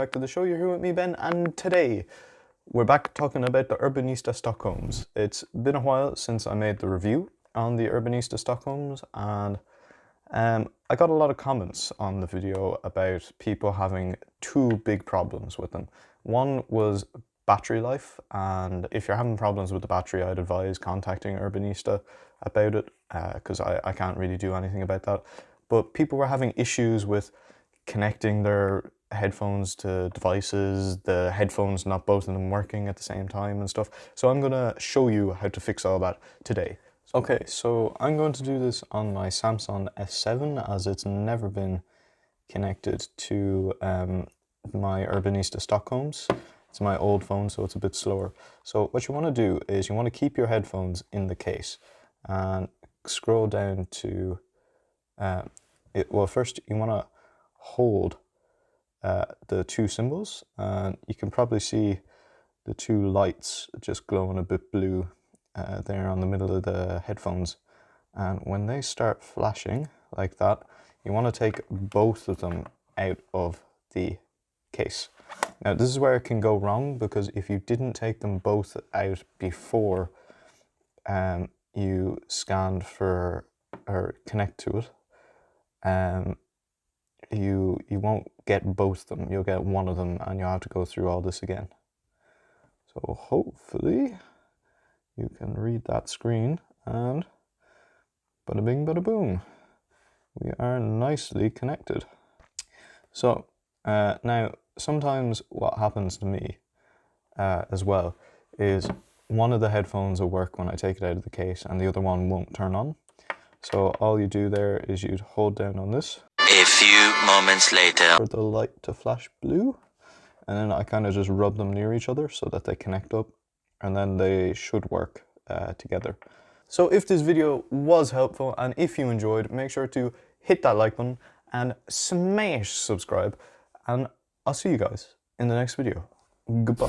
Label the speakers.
Speaker 1: back to the show. You're here with me, Ben, and today we're back talking about the Urbanista Stockholms. It's been a while since I made the review on the Urbanista Stockholms, and I got a lot of comments on the video about people having two big problems with them. One was battery life, and if you're having problems with the battery, I'd advise contacting Urbanista about it, because I can't really do anything about that. But people were having issues with connecting their headphones to devices, the headphones, not both of them working at the same time and stuff. So I'm gonna show you how to fix all that today. Okay, so I'm going to do this on my Samsung S7 as it's never been connected to my Urbanista Stockholms. It's my old phone, so it's a bit slower. So what you want to do is you want to keep your headphones in the case and scroll down to well, first you want to hold the two symbols, and you can probably see the two lights just glowing a bit blue there on the middle of the headphones. And when they start flashing like that, you want to take both of them out of the case. Now this is where it can go wrong, because if you didn't take them both out before you scanned for or connect to it, you won't get both of them. You'll get one of them and you'll have to go through all this again. So hopefully you can read that screen, and bada bing bada boom, we are nicely connected. So now sometimes what happens to me as well is one of the headphones will work when I take it out of the case and the other one won't turn on. So all you do there is you'd hold down on this.
Speaker 2: A few moments later.
Speaker 1: For the light to flash blue, and then I kind of just rub them near each other so that they connect up, and then they should work together. So if this video was helpful and if you enjoyed, make sure to hit that like button and smash subscribe, and I'll see you guys in the next video. Goodbye.